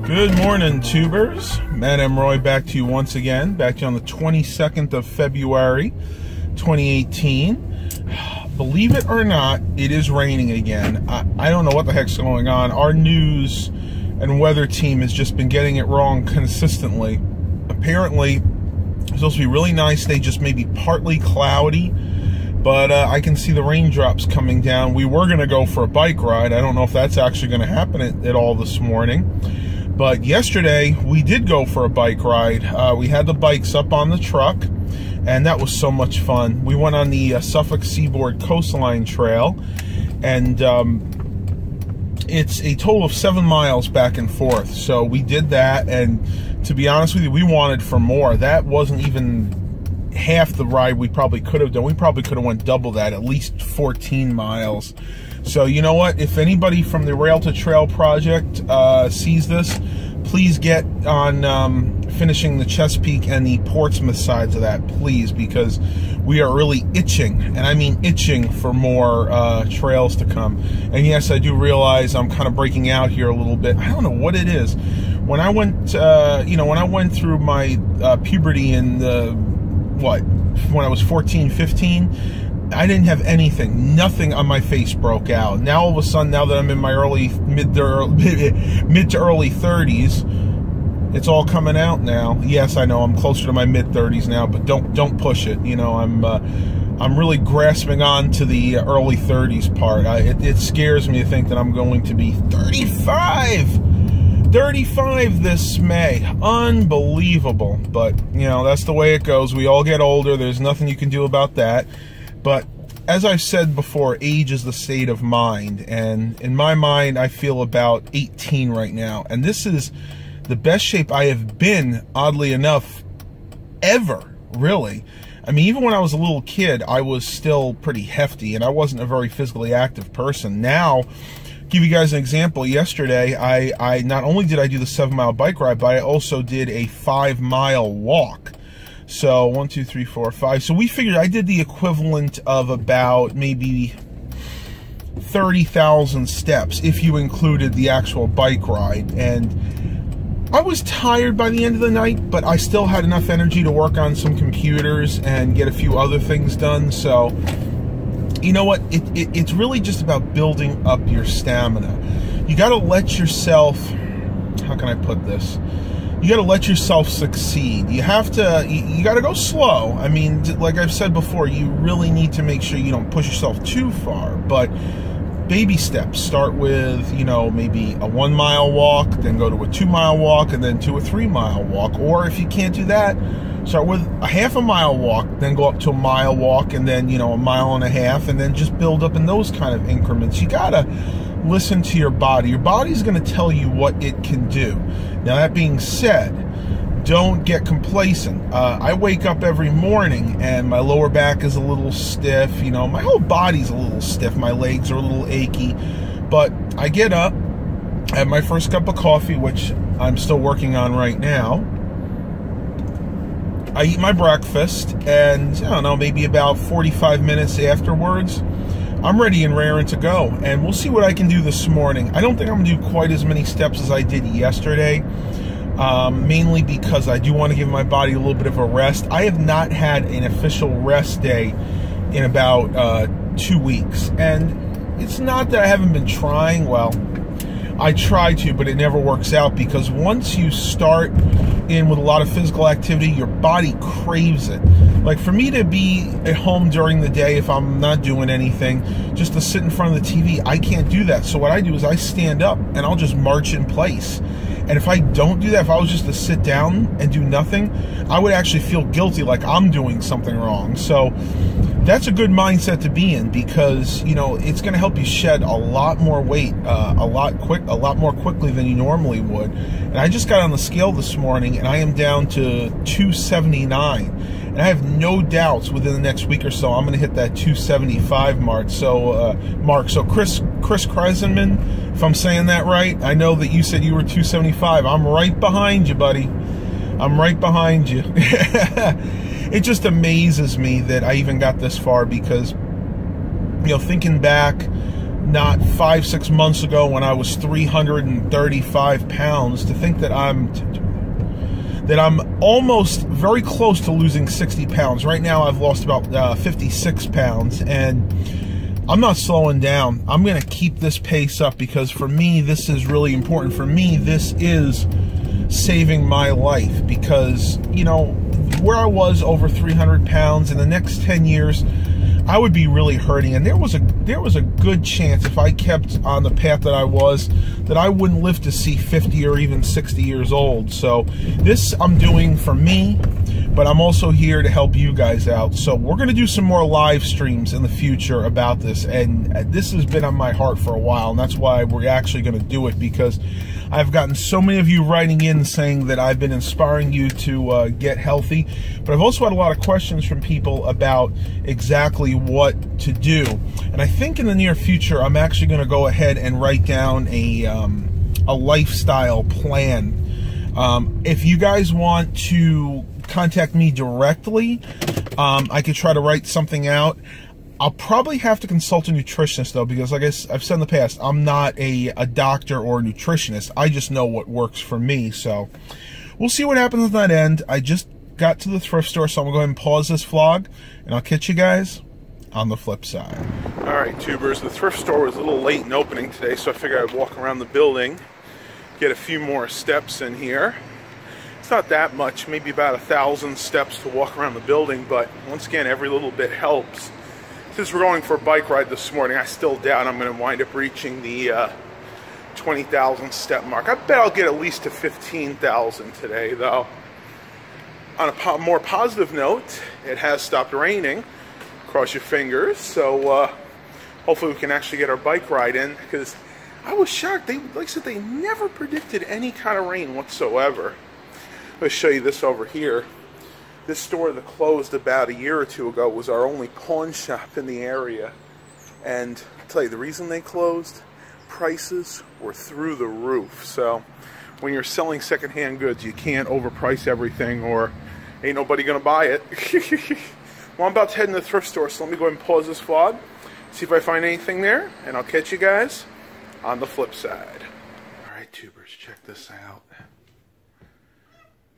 Good morning, tubers. Matt M. Roy back to you once again. Back to you on the 22nd of February, 2018. Believe it or not, it is raining again. I don't know what the heck's going on. Our news and weather team has just been getting it wrong consistently. Apparently, it's supposed to be really nice today, just maybe partly cloudy. But I can see the raindrops coming down. We were going to go for a bike ride. I don't know if that's actually going to happen at all this morning. But yesterday, we did go for a bike ride. We had the bikes up on the truck, and that was so much fun. We went on the Suffolk Seaboard Coastline Trail, and it's a total of 7 miles back and forth. So we did that, and to be honest with you, we wanted for more. That wasn't even half the ride we probably could have done. We probably could have went double that, at least 14 miles. So you know what? If anybody from the Rail to Trail project sees this, please get on finishing the Chesapeake and the Portsmouth sides of that, please, because we are really itching, and I mean itching, for more trails to come. And yes, I do realize I'm kind of breaking out here a little bit. I don't know what it is. When I went, when I went through my puberty in when I was 14, 15. I didn't have anything. Nothing on my face broke out. Now all of a sudden, now that I'm in my mid to early 30s, it's all coming out now. Yes, I know I'm closer to my mid 30s now, but don't push it. You know, I'm really grasping on to the early 30s part. It scares me to think that I'm going to be 35 this May. Unbelievable. But you know, that's the way it goes. We all get older. There's nothing you can do about that. But as I've said before, age is the state of mind, and in my mind, I feel about 18 right now, and this is the best shape I have been, oddly enough, ever, really. I mean, even when I was a little kid, I was still pretty hefty, and I wasn't a very physically active person. Now, give you guys an example. Yesterday, I not only did I do the 7-mile bike ride, but I also did a 5-mile walk. So 1, 2, 3, 4, 5. So we figured I did the equivalent of about maybe 30,000 steps if you included the actual bike ride. And I was tired by the end of the night, but I still had enough energy to work on some computers and get a few other things done. So you know what? It's really just about building up your stamina. You got to let yourself, how can I put this? You got to let yourself succeed. You have to, you got to go slow. I mean, like I've said before, you really need to make sure you don't push yourself too far, but baby steps. Start with, you know, maybe a 1-mile walk, then go to a 2-mile walk, and then to a 3-mile walk. Or if you can't do that, start with a 1/2 mile walk, then go up to a 1-mile walk, and then, you know, 1.5 miles, and then just build up in those kind of increments. You got to listen to your body. Your body's going to tell you what it can do. Now, that being said, don't get complacent. I wake up every morning and my lower back is a little stiff. You know, my whole body's a little stiff. My legs are a little achy. But I get up, I have my first cup of coffee, which I'm still working on right now. I eat my breakfast, and I don't know, maybe about 45 minutes afterwards, I'm ready and raring to go, and we'll see what I can do this morning. I don't think I'm going to do quite as many steps as I did yesterday, mainly because I do want to give my body a little bit of a rest. I have not had an official rest day in about 2 weeks, and it's not that I haven't been trying. Well, I try to, but it never works out, because once you start in with a lot of physical activity, your body craves it. Like, for me to be at home during the day, if I'm not doing anything, just to sit in front of the TV, I can't do that. So what I do is I stand up and I'll just march in place. And if I don't do that, if I was just to sit down and do nothing, I would actually feel guilty, like I'm doing something wrong. So that's a good mindset to be in, because, you know, it's going to help you shed a lot more weight, a lot more quickly than you normally would. And I just got on the scale this morning, and I am down to 279. And I have no doubts within the next week or so I'm going to hit that 275 mark. So, Chris Kreisenman, if I'm saying that right, I know that you said you were 275. I'm right behind you, buddy. I'm right behind you. It just amazes me that I even got this far, because, you know, thinking back not 5-6 months ago when I was 335 pounds, to think that I'm almost very close to losing 60 pounds. Right now I've lost about 56 pounds, and I'm not slowing down. I'm going to keep this pace up because for me, this is really important. For me, this is saving my life because, you know, where I was over 300 pounds in the next 10 years, I would be really hurting. And there was a good chance if I kept on the path that I was, that I wouldn't live to see 50 or even 60 years old. So this I'm doing for me, but I'm also here to help you guys out. So we're going to do some more live streams in the future about this. And this has been on my heart for a while. And that's why we're actually going to do it, because I've gotten so many of you writing in saying that I've been inspiring you to get healthy. But I've also had a lot of questions from people about exactly what to do. And I think in the near future, I'm actually going to go ahead and write down a lifestyle plan. If you guys want to contact me directly, I could try to write something out. I'll probably have to consult a nutritionist, though, because like I've said in the past, I'm not a doctor or a nutritionist. I just know what works for me. So we'll see what happens at that end. I just got to the thrift store, so I'm going to go ahead and pause this vlog, and I'll catch you guys on the flip side. All right, tubers, the thrift store was a little late in opening today, so I figured I'd walk around the building, get a few more steps in here. It's not that much, maybe about 1,000 steps to walk around the building, but once again, every little bit helps. Since we're going for a bike ride this morning, I still doubt I'm going to wind up reaching the 20,000 step mark. I bet I'll get at least to 15,000 today, though. On a more positive note, it has stopped raining. Cross your fingers. So hopefully we can actually get our bike ride in, because I was shocked. Like I said, they never predicted any kind of rain whatsoever. Let me show you this over here. This store that closed about a year or two ago was our only pawn shop in the area. And I'll tell you, the reason they closed, prices were through the roof. So when you're selling secondhand goods, you can't overprice everything or ain't nobody gonna buy it. Well, I'm about to head in the thrift store, so let me go ahead and pause this vlog, see if I find anything there, and I'll catch you guys on the flip side. All right, tubers, check this out.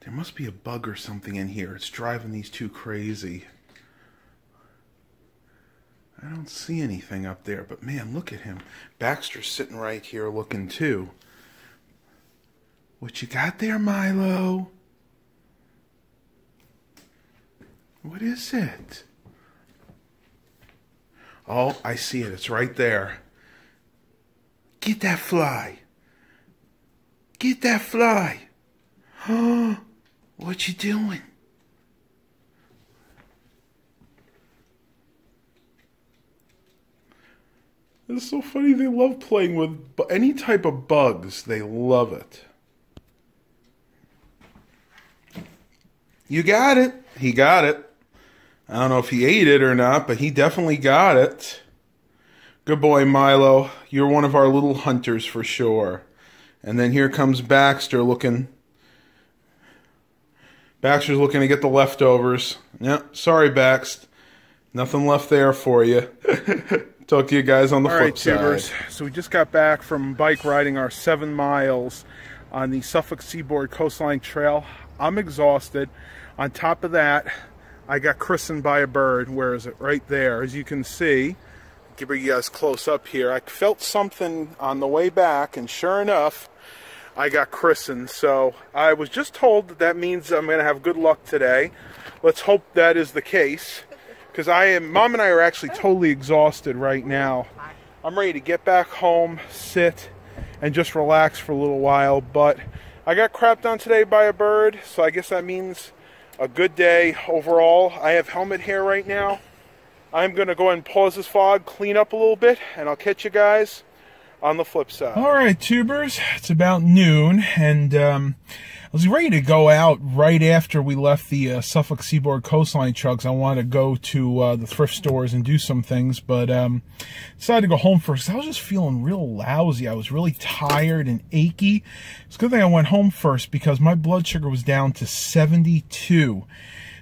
There must be a bug or something in here. It's driving these two crazy. I don't see anything up there, but man, look at him. Baxter's sitting right here looking too. What you got there, Milo? What is it? Oh, I see it. It's right there. Get that fly. Get that fly. Oh. What you doing? It's so funny. They love playing with any type of bugs. They love it. You got it. He got it. I don't know if he ate it or not, but he definitely got it. Good boy, Milo. You're one of our little hunters for sure. And then here comes Baxter looking... Baxter's looking to get the leftovers. Yep, sorry, Bax. Nothing left there for you. Talk to you guys on the flip side. All right, tubers. So we just got back from bike riding our 7 miles on the Suffolk Seaboard Coastline Trail. I'm exhausted. On top of that, I got christened by a bird. Where is it? Right there. As you can see, I'll bring you guys close up here. I felt something on the way back, and sure enough, I got christened. So I was just told that that means I'm going to have good luck today. Let's hope that is the case, because Mom and I are actually totally exhausted right now. I'm ready to get back home, sit, and just relax for a little while. But I got crapped on today by a bird, so I guess that means a good day overall. I have helmet hair right now. I'm going to go ahead and pause this vlog, clean up a little bit, and I'll catch you guys on the flip side. All right, tubers, it's about noon, and I was ready to go out right after we left the Suffolk Seaboard Coastline Trail, because I wanted to go to the thrift stores and do some things, but decided to go home first. I was just feeling real lousy. I was really tired and achy. It's a good thing I went home first, because my blood sugar was down to 72.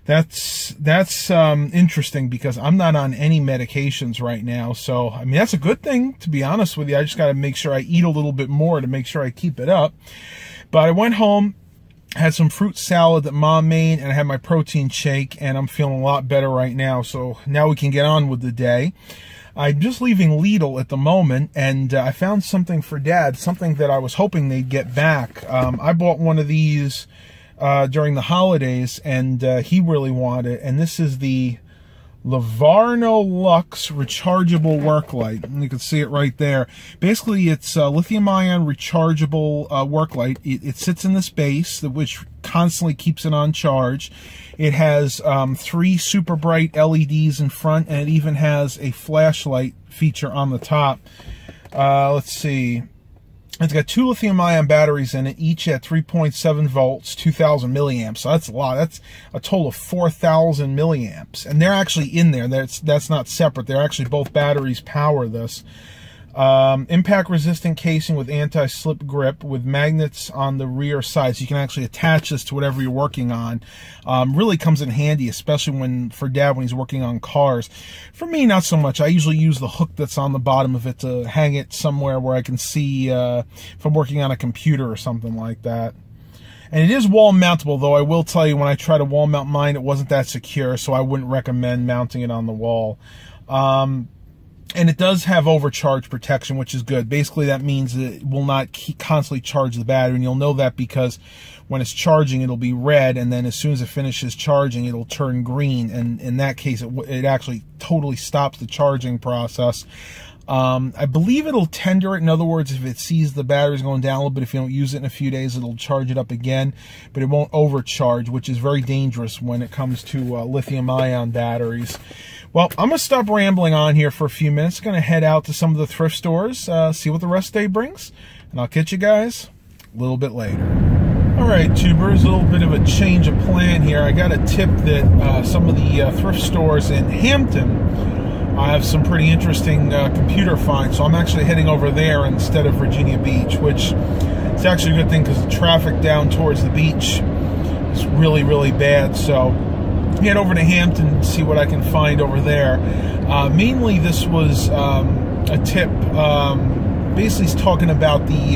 That's interesting because I'm not on any medications right now. So, I mean, that's a good thing, to be honest with you. I just got to make sure I eat a little bit more to make sure I keep it up. But I went home, had some fruit salad that Mom made, and I had my protein shake, and I'm feeling a lot better right now. So now we can get on with the day. I'm just leaving Lidl at the moment, and I found something for Dad, something that I was hoping they'd get back. I bought one of these during the holidays, and he really wanted it. And this is the Livarno Lux rechargeable work light, and you can see it right there. Basically, it's a lithium-ion rechargeable work light. It sits in this base, which constantly keeps it on charge. It has 3 super bright LEDs in front, and it even has a flashlight feature on the top. Let's see. It's got 2 lithium-ion batteries in it, each at 3.7 volts, 2,000 milliamps. So that's a lot. That's a total of 4,000 milliamps. And they're actually in there. That's not separate. They're actually both batteries power this. Impact-resistant casing with anti-slip grip with magnets on the rear side. So you can actually attach this to whatever you're working on. Really comes in handy, especially for Dad when he's working on cars. For me, not so much. I usually use the hook that's on the bottom of it to hang it somewhere where I can see if I'm working on a computer or something like that. And it is wall mountable, though I will tell you when I tried to wall mount mine, it wasn't that secure, so I wouldn't recommend mounting it on the wall. And it does have overcharge protection, which is good. Basically, that means it will not constantly charge the battery, and you'll know that because when it's charging, it'll be red, and then as soon as it finishes charging, it'll turn green, and in that case, it actually totally stops the charging process. I believe it'll tender it. In other words, if it sees the batteries going down a little bit, if you don't use it in a few days, it'll charge it up again, but it won't overcharge, which is very dangerous when it comes to lithium-ion batteries. Well, I'm going to stop rambling on here for a few minutes. I'm going to head out to some of the thrift stores, see what the rest of the day brings, and I'll catch you guys a little bit later. All right, tubers, a little bit of a change of plan here. I got a tip that some of the thrift stores in Hampton have some pretty interesting computer finds, so I'm actually heading over there instead of Virginia Beach, which is actually a good thing because the traffic down towards the beach is really, really bad. So head over to Hampton and see what I can find over there. Mainly this was a tip, basically talking about the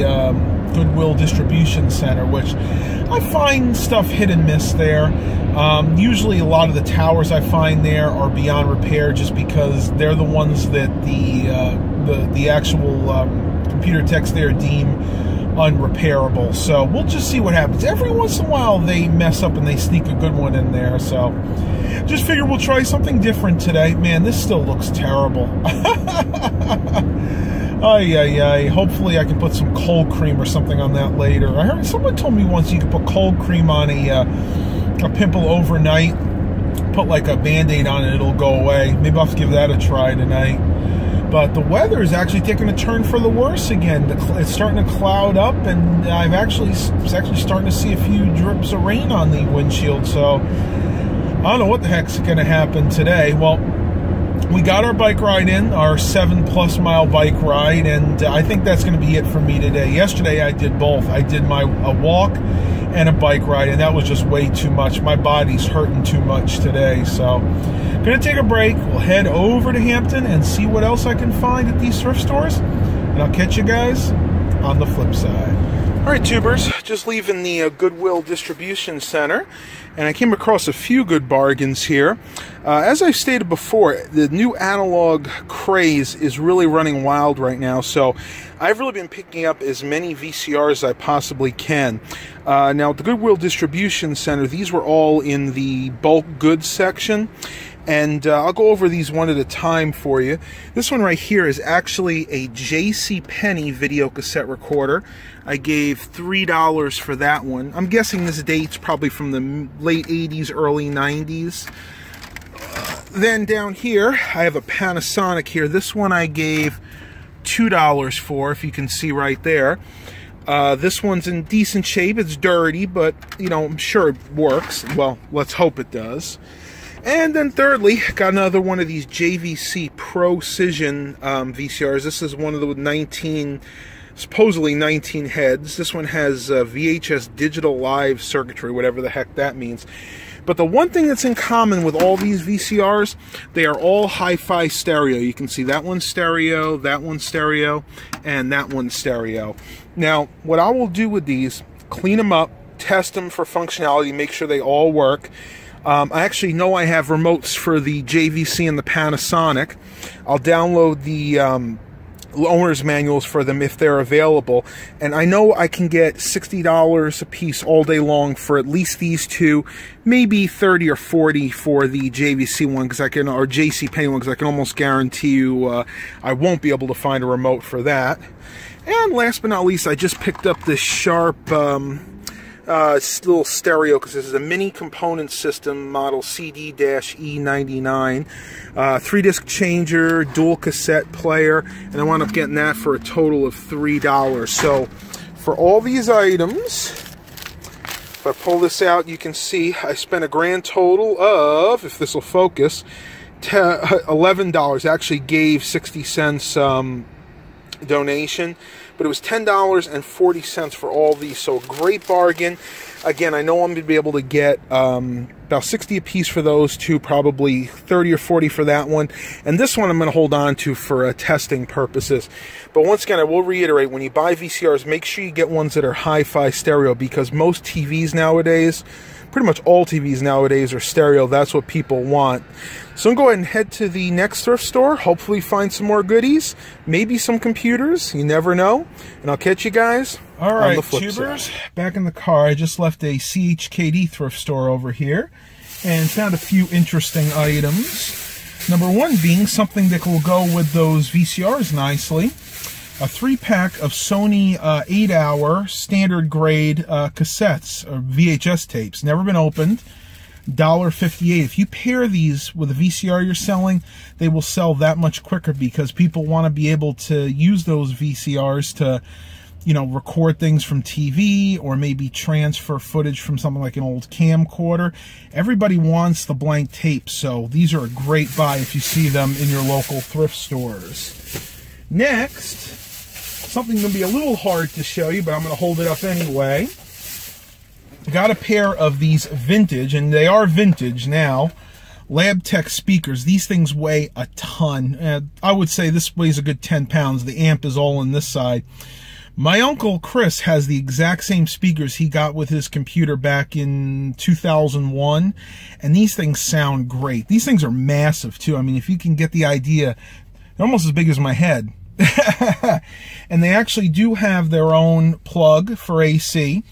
Goodwill Distribution Center, which I find stuff hit and miss there. Usually a lot of the towers I find there are beyond repair just because they're the ones that the actual computer techs there deem unrepairable. So we'll just see what happens. Every once in a while they mess up and they sneak a good one in there. So just figure we'll try something different today. Man, this still looks terrible. Hopefully I can put some cold cream or something on that later. I heard someone told me once you could put cold cream on a pimple overnight, put like a Band-Aid on it, it'll go away. Maybe I'll have to give that a try tonight. But the weather is actually taking a turn for the worse again. It's starting to cloud up, and it's actually starting to see a few drips of rain on the windshield. So I don't know what the heck's going to happen today. Well, we got our bike ride in, our 7+ mile bike ride, and I think that's going to be it for me today. Yesterday I did both. I did a walk and a bike ride, and that was just way too much. My body's hurting too much today, so gonna take a break. We'll head over to Hampton and see what else I can find at these thrift stores, and I'll catch you guys on the flip side. All right, tubers, just leaving the Goodwill Distribution Center, and I came across a few good bargains here. As I've stated before, the new analog craze is really running wild right now, so I've really been picking up as many VCRs as I possibly can. Now, at the Goodwill Distribution Center, these were all in the bulk goods section, and I'll go over these one at a time for you. This one right here is actually a JCPenney video cassette recorder. I gave $3 for that one. I'm guessing this dates probably from the late 80s, early 90s. Then down here, I have a Panasonic here. This one I gave $2 for, if you can see right there. This one's in decent shape. It's dirty, but, you know, I'm sure it works. Well, let's hope it does. And then thirdly, got another one of these JVC Procision VCRs. This is one of the supposedly 19 heads. This one has VHS digital live circuitry, whatever the heck that means. But the one thing that's in common with all these VCRs, they are all hi-fi stereo. You can see that one's stereo, and that one's stereo. Now, what I will do with these, clean them up, test them for functionality, make sure they all work. I actually know I have remotes for the JVC and the Panasonic. I'll download the owner's manuals for them if they're available, and I know I can get $60 a piece all day long for at least these two, maybe 30 or 40 for the JVC one, because I can, or JCPenney one, because I can almost guarantee you I won't be able to find a remote for that. And last but not least, I just picked up this Sharp little stereo, because this is a mini component system model CD-E99, 3-disc changer, dual cassette player, and I wound up getting that for a total of $3. So for all these items, if I pull this out, you can see I spent a grand total of, if this will focus, $11. I actually gave 60 cents donation, but it was $10.40 for all these, so a great bargain. Again, I know I'm going to be able to get about 60 a piece for those two, probably 30 or 40 for that one, and this one I'm going to hold on to for testing purposes. But once again, I will reiterate, when you buy VCRs, make sure you get ones that are hi-fi stereo, because most TVs nowadays, pretty much all TVs nowadays, are stereo. That's what people want. So I'm going to go ahead and head to the next thrift store, hopefully find some more goodies, maybe some computers, you never know, and I'll catch you guys on the flip tubers side. Back in the car, I just left a CHKD thrift store over here and found a few interesting items. Number one being something that will go with those VCRs nicely. A 3-pack of Sony 8-hour standard grade cassettes, or VHS tapes, never been opened, $1.58. If you pair these with a VCR you're selling, they will sell that much quicker, because people want to be able to use those VCRs to, you know, record things from TV, or maybe transfer footage from something like an old camcorder. Everybody wants the blank tape, so these are a great buy if you see them in your local thrift stores. Next, something going to be a little hard to show you, but I'm going to hold it up anyway. Got a pair of these vintage, and they are vintage now, LabTech speakers. These things weigh a ton. I would say this weighs a good 10 pounds. The amp is all on this side. My uncle Chris has the exact same speakers he got with his computer back in 2001, and these things sound great. These things are massive too. I mean, if you can get the idea, they're almost as big as my head. And they actually do have their own plug for AC.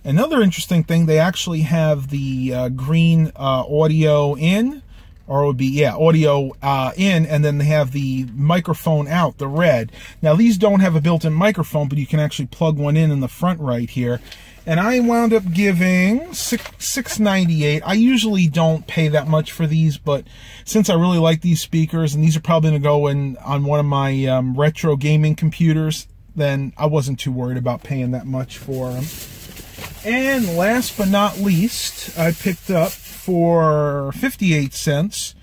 Another interesting thing, they actually have the green audio in, or it would be, yeah, audio in, and then they have the microphone out, the red. Now, these don't have a built-in microphone, but you can actually plug one in the front right here. And I wound up giving $6.98. I usually don't pay that much for these, but since I really like these speakers, and these are probably going to go in on one of my retro gaming computers, then I wasn't too worried about paying that much for them. And last but not least, I picked up for 58 cents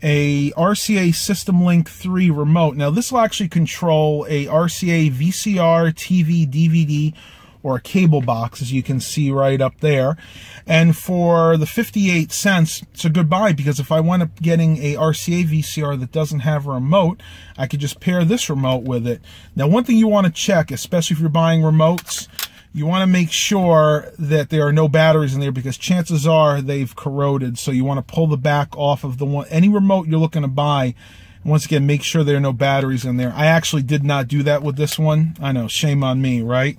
a RCA System Link 3 remote. Now, this will actually control a RCA VCR, TV, DVD, or a cable box, as you can see right up there. And for the 58 cents, it's a good buy, because if I wind up getting a RCA VCR that doesn't have a remote, I could just pair this remote with it. Now, one thing you want to check, especially if you're buying remotes, you want to make sure that there are no batteries in there, because chances are they've corroded. So you want to pull the back off of the one, any remote you're looking to buy. Once again, make sure there are no batteries in there. I actually did not do that with this one. I know, shame on me, right?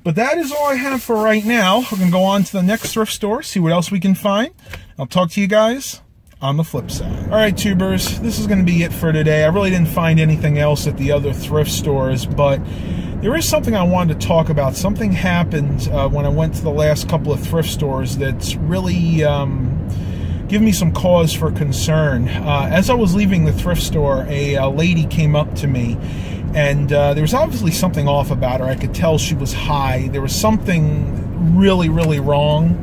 But that is all I have for right now. We're going to go on to the next thrift store, see what else we can find. I'll talk to you guys on the flip side. All right, tubers, this is going to be it for today. I really didn't find anything else at the other thrift stores, but there is something I wanted to talk about. Something happened when I went to the last couple of thrift stores that's really given me some cause for concern. As I was leaving the thrift store, a lady came up to me, and there was obviously something off about her. I could tell she was high. There was something really, really wrong.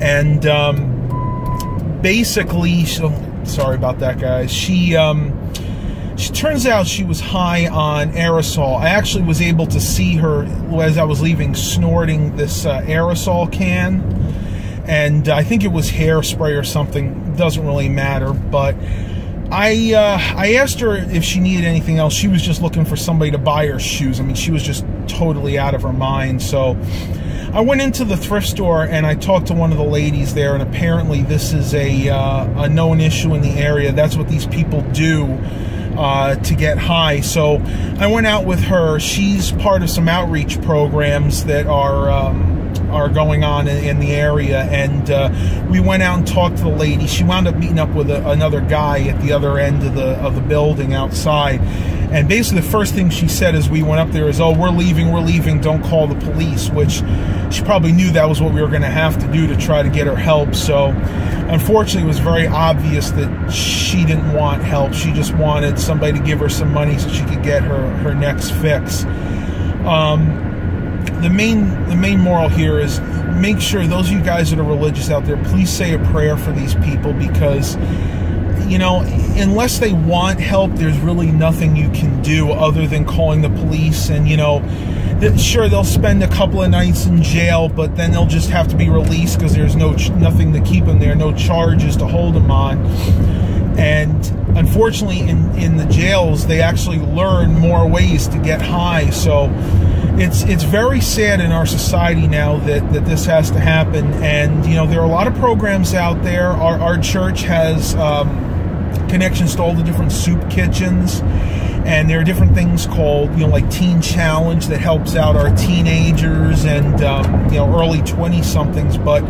And basically, sorry about that, guys. She turns out she was high on aerosol. I actually was able to see her as I was leaving snorting this aerosol can. and I think it was hairspray or something. It doesn't really matter, but I asked her if she needed anything else. She was just looking for somebody to buy her shoes. I mean, she was just totally out of her mind. So I went into the thrift store and I talked to one of the ladies there, and apparently this is a known issue in the area. That's what these people do to get high. So I went out with her. She's part of some outreach programs that are going on in the area, and we went out and talked to the lady. She wound up meeting up with another guy at the other end of the building outside, and basically the first thing she said as we went up there is, "Oh, we're leaving, don't call the police," which she probably knew that was what we were going to have to do to try to get her help. So unfortunately it was very obvious that she didn't want help. She just wanted somebody to give her some money so she could get her next fix. The main moral here is, make sure those of you guys that are religious out there, please say a prayer for these people, because, you know, unless they want help, there's really nothing you can do other than calling the police. And, you know, sure, they'll spend a couple of nights in jail, but then they'll just have to be released because there's nothing to keep them there, no charges to hold them on. And unfortunately, in the jails, they actually learn more ways to get high. So it's very sad in our society now that this has to happen. And, you know, there are a lot of programs out there. Our church has connections to all the different soup kitchens, and there are different things called, you know, like Teen Challenge that helps out our teenagers and you know, early 20-somethings. But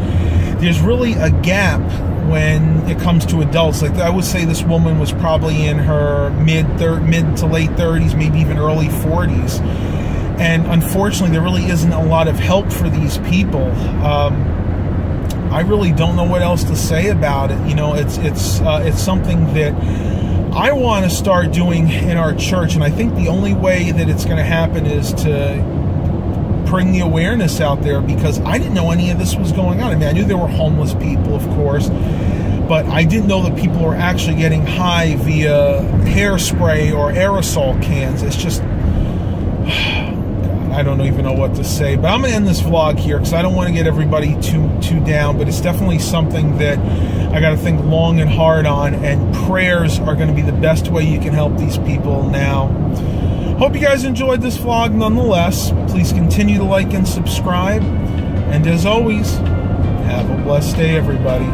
there's really a gap when it comes to adults. Like, I would say this woman was probably in her mid to late 30s, maybe even early 40s. And unfortunately, there really isn't a lot of help for these people. I really don't know what else to say about it. You know, it's something that I want to start doing in our church, and I think the only way that it's going to happen is to bring the awareness out there, because I didn't know any of this was going on. I mean, I knew there were homeless people, of course, but I didn't know that people were actually getting high via hairspray or aerosol cans. It's just, I don't even know what to say. But I'm going to end this vlog here because I don't want to get everybody too down, but it's definitely something that I got to think long and hard on, and prayers are going to be the best way you can help these people now. Hope you guys enjoyed this vlog nonetheless. Please continue to like and subscribe. And as always, have a blessed day, everybody.